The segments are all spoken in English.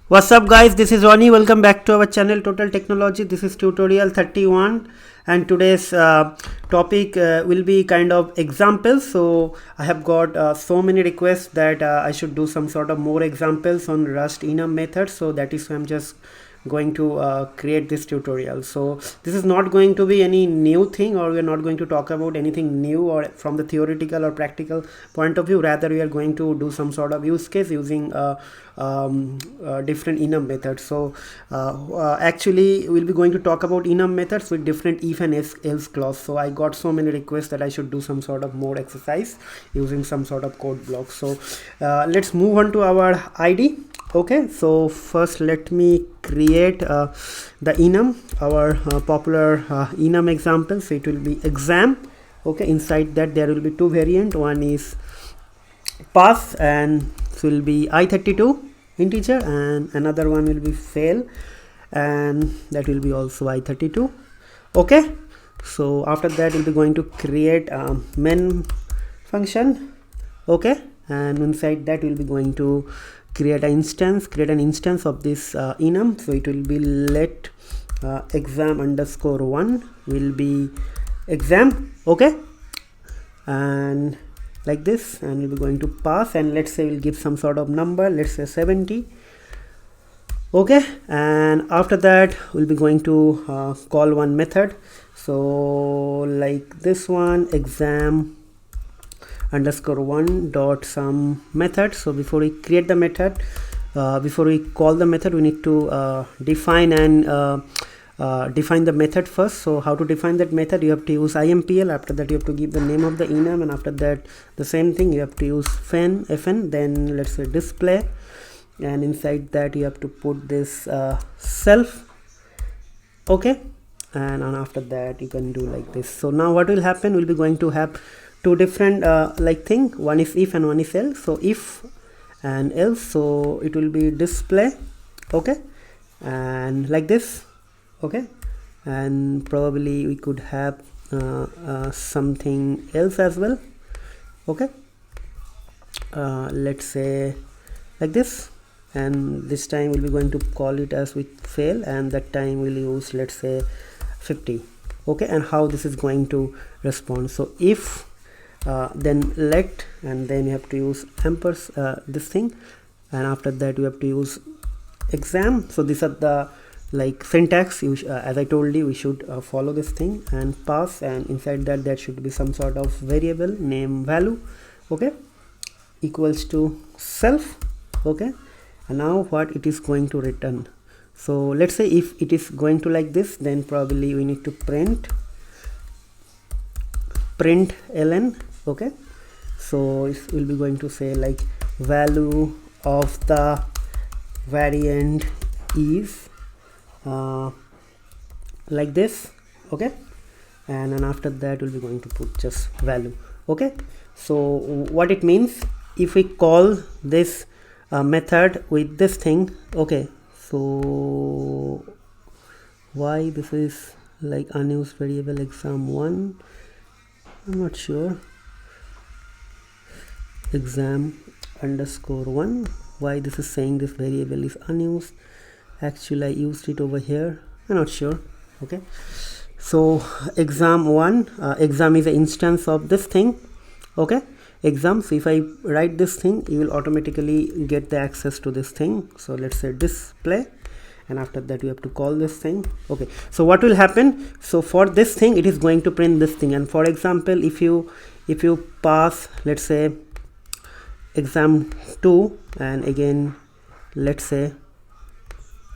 What's up guys, this is Ronnie. Welcome back to our channel Total Technology. This is tutorial 31 and today's topic will be kind of examples. So I have got so many requests that I should do some sort of more examples on Rust enum methods. So that is why I'm just going to create this tutorial. So this is not going to be any new thing, or we are not going to talk about anything new or from the theoretical or practical point of view. Rather, we are going to do some sort of use case using different enum methods. So actually we'll be going to talk about enum methods with different if and else clause. So I got so many requests that I should do some sort of more exercise using some sort of code block. So let's move on to our ID. Okay, so first let me create the enum, our popular enum example. So it will be exam. Okay, inside that there will be two variant. One is pass, and it will be I32 integer, and another one will be fail, and that will be also I32. Okay, so after that we'll be going to create a main function. Okay, and inside that we'll be going to create an instance of this enum. So it will be let exam underscore one will be exam. Okay, and like this, and we'll be going to pass, and let's say we'll give some sort of number, let's say 70. Okay, and after that we'll be going to call one method. So like this one, exam underscore one dot some method. So before we create the method, before we call the method, we need to define the method first. So how to define that method? You have to use impl. After that you have to give the name of the enum, and after that the same thing, you have to use fn. Then let's say display, and inside that you have to put this self. Okay, and after that you can do like this. So now what will happen, we'll be going to have two different like thing. One is if and one is else. So if and else, so it will be display. Okay, and like this. Okay, and probably we could have something else as well. Okay, let's say like this, and this time we'll be going to call it as with fail, and that time we'll use, let's say, 50. Okay, and how this is going to respond. So if then let, and then you have to use this thing, and after that you have to use exam. So these are the like syntax. As I told you, we should follow this thing, and pass, and inside that there should be some sort of variable name value. Okay, equals to self. Okay, and now what it is going to return. So let's say if it is going to like this, then probably we need to print ln. Okay, so it will be going to say like value of the variant is like this. Okay, and then after that we'll be going to put just value. Okay, so what it means, if we call this method with this thing. Okay, so why this is like unused variable exam1, I'm not sure. Exam underscore one, why this is saying this variable is unused. Actually I used it over here, I'm not sure. Okay, so exam1, exam is an instance of this thing. Okay, exam. So if I write this thing, you will automatically get the access to this thing. So let's say display, and after that you have to call this thing. Okay, so what will happen, so for this thing it is going to print this thing. And for example, if you pass, let's say exam2, and again let's say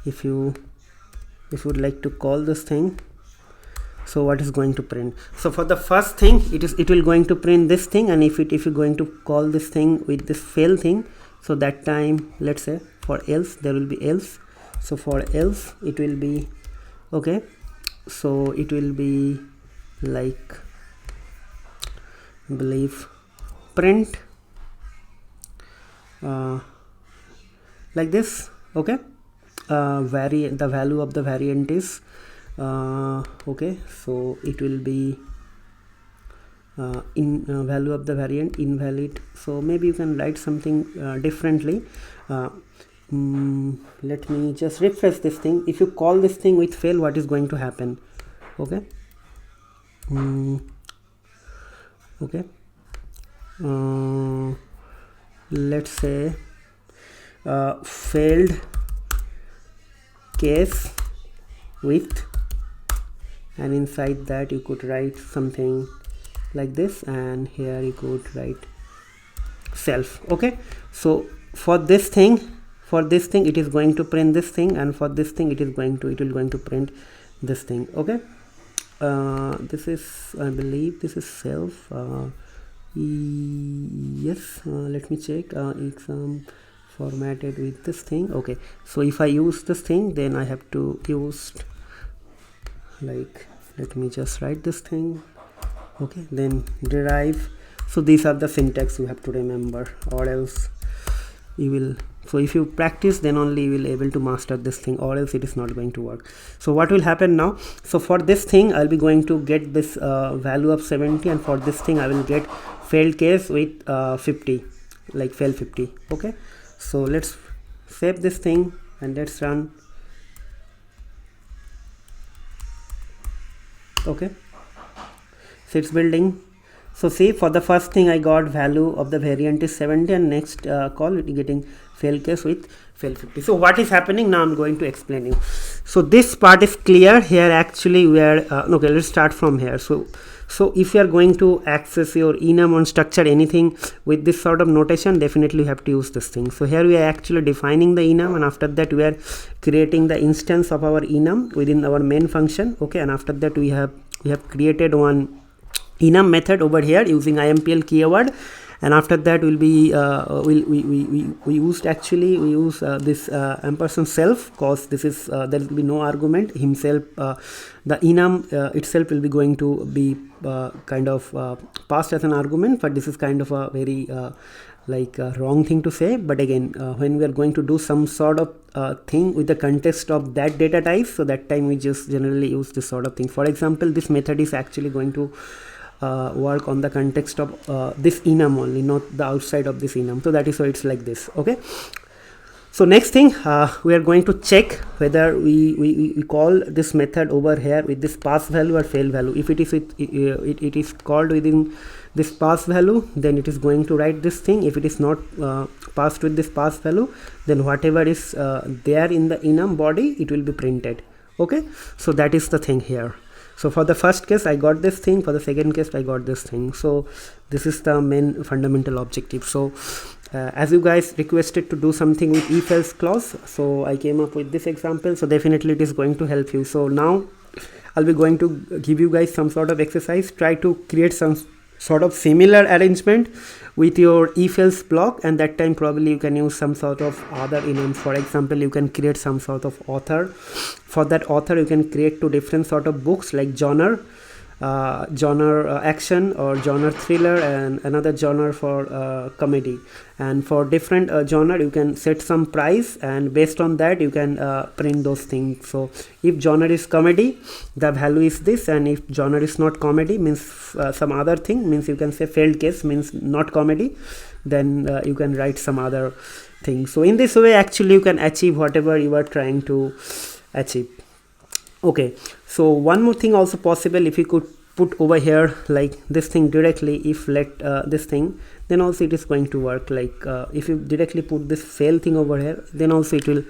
if you would like to call this thing, so what is going to print? So for the first thing, it will going to print this thing, and if you're going to call this thing with this fail thing, so that time, let's say for else, there will be else. So for else it will be okay, so it will be like, I believe, print like this. Okay, the value of the variant is okay, so it will be value of the variant invalid. So maybe you can write something differently. let me just refresh this thing. If you call this thing with fail, what is going to happen? Okay. Okay. Let's say failed case with, and inside that you could write something like this, and here you could write self. Okay, so for this thing it is going to print this thing, and for this thing it will going to print this thing. Okay, this is, I believe this is self. Yes, let me check. It's formatted with this thing. Okay, so if I use this thing, then I have to use, like, let me just write this thing. Okay, then derive. So these are the syntax you have to remember, or else you will, so if you practice, then only you will able to master this thing, or else it is not going to work. So what will happen now? So for this thing I'll be going to get this value of 70, and for this thing I will get failed case with 50, like fail 50. Okay, so let's save this thing and let's run. Okay, so it's building. So see, for the first thing I got value of the variant is 70, and next call it getting fail case with fail 50. So what is happening now, I'm going to explain you. So this part is clear. Here actually we are okay, let's start from here. So if you are going to access your enum or structure anything with this sort of notation, definitely you have to use this thing. So here we are actually defining the enum, and after that we are creating the instance of our enum within our main function. Okay, and after that we have created one enum method over here using impl keyword, and after that will be we use this ampersand self, cause this is there will be no argument himself. The enum itself will be going to be kind of passed as an argument, but this is kind of a very wrong thing to say. But again, when we are going to do some sort of thing with the context of that data type, so that time we just generally use this sort of thing. For example, this method is actually going to work on the context of this enum only, not the outside of this enum. So that is why it's like this. Okay, so next thing, we are going to check whether we call this method over here with this pass value or fail value. If it is it is called within this pass value, then it is going to write this thing. If it is not passed with this pass value, then whatever is there in the enum body, it will be printed. Okay, so that is the thing here. So for the first case I got this thing, for the second case I got this thing. So this is the main fundamental objective. So as you guys requested to do something with if else clause, so I came up with this example. So definitely it is going to help you. So now I'll be going to give you guys some sort of exercise. Try to create some sort of similar arrangement with your if else block, and that time probably you can use some sort of other enums. For example, you can create some sort of author. For that author you can create two different sort of books, like genre action or genre thriller, and another genre for comedy. And for different genre you can set some price, and based on that you can print those things. So if genre is comedy, the value is this, and if genre is not comedy, means some other thing, means you can say failed case means not comedy, then you can write some other thing. So in this way actually you can achieve whatever you are trying to achieve. Okay, so one more thing also possible, if you could put over here like this thing directly, if let this thing, then also it is going to work. Like if you directly put this fail thing over here, then also it will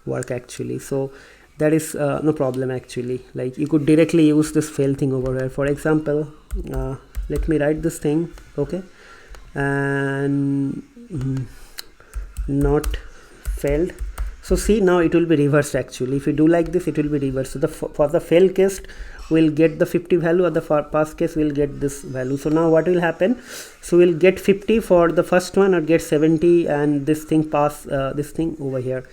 work actually. So that is no problem actually. Like you could directly use this fail thing over here. For example, let me write this thing. Okay, and not failed. So see, now it will be reversed actually. If you do like this, it will be reversed. So for the fail case we'll get the 50 value, or the pass case we'll get this value. So now what will happen? So we'll get 50 for the first one, or get 70, and this thing pass this thing over here.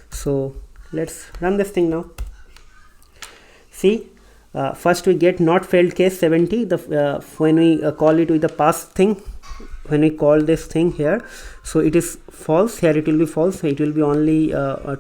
So let's run this thing now. See, first we get not failed case 70. The when we call it with the pass thing, when we call this thing here, so it is false. Here it will be false. So it will be only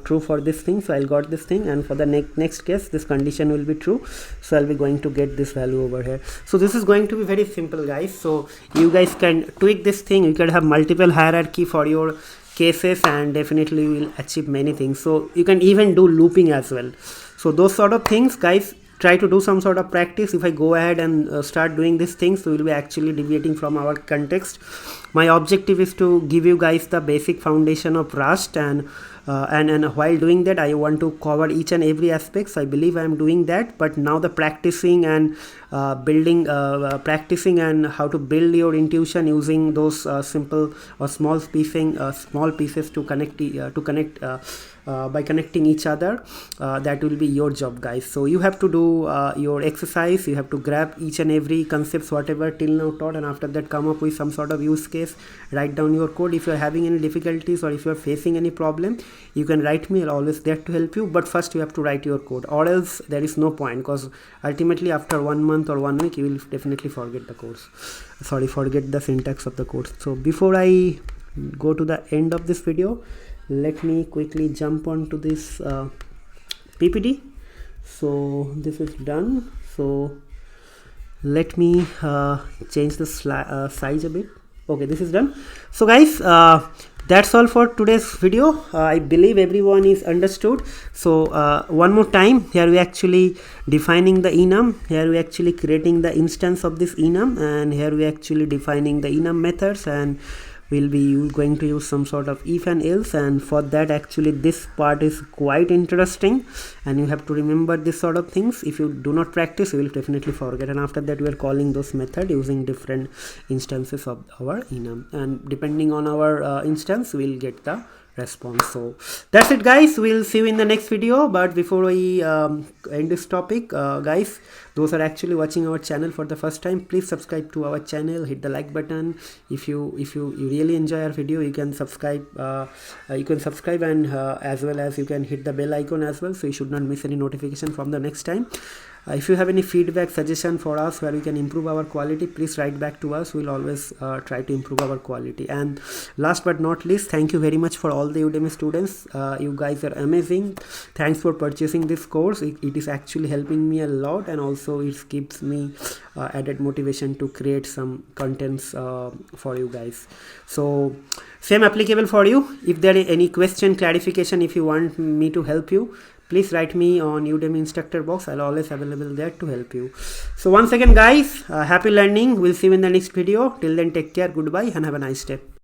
true for this thing. So I'll got this thing, and for the next case this condition will be true. So I'll be going to get this value over here. So this is going to be very simple, guys. So you guys can tweak this thing. You can have multiple hierarchy for your cases, and definitely you will achieve many things. So you can even do looping as well. So those sort of things, guys, try to do some sort of practice. If I go ahead and start doing these things, we will be actually deviating from our context. My objective is to give you guys the basic foundation of Rust, and while doing that, I want to cover each and every aspect. So I believe I am doing that. But now the practicing and practicing and how to build your intuition using those simple or small pieces to connect by connecting each other, that will be your job, guys. So you have to do your exercise. You have to grab each and every concepts whatever till now taught, and after that come up with some sort of use case, write down your code. If you are having any difficulties or if you are facing any problem, you can write me. I'll always there to help you, but first you have to write your code, or else there is no point, because ultimately after 1 month or 1 week you will definitely forget the course, forget the syntax of the code. So before I go to the end of this video, let me quickly jump onto this PPT. So this is done. So let me change the size a bit. Okay, this is done. So guys, that's all for today's video. I believe everyone is understood. So one more time, here we actually defining the enum, here we actually creating the instance of this enum, and here we actually defining the enum methods, and we'll be going to use some sort of if and else. And for that, actually this part is quite interesting, and you have to remember this sort of things. If you do not practice, you will definitely forget. And after that, we are calling those method using different instances of our enum, and depending on our instance, we'll get the response. So that's it, guys. We'll see you in the next video. But before we end this topic, guys, those are actually watching our channel for the first time, please subscribe to our channel, hit the like button. If you really enjoy our video, you can subscribe, and as well as you can hit the bell icon as well, so you should not miss any notification from the next time. If you have any feedback, suggestion for us where we can improve our quality, please write back to us. We'll always try to improve our quality. And last but not least, thank you very much for all the Udemy students. You guys are amazing. Thanks for purchasing this course. It is actually helping me a lot, and also it gives me added motivation to create some contents for you guys. So same applicable for you. If there is any question, clarification, if you want me to help you, please write me on Udemy instructor box. I'll always available there to help you. So once again, guys, happy learning. We'll see you in the next video. Till then, take care, goodbye, and have a nice day.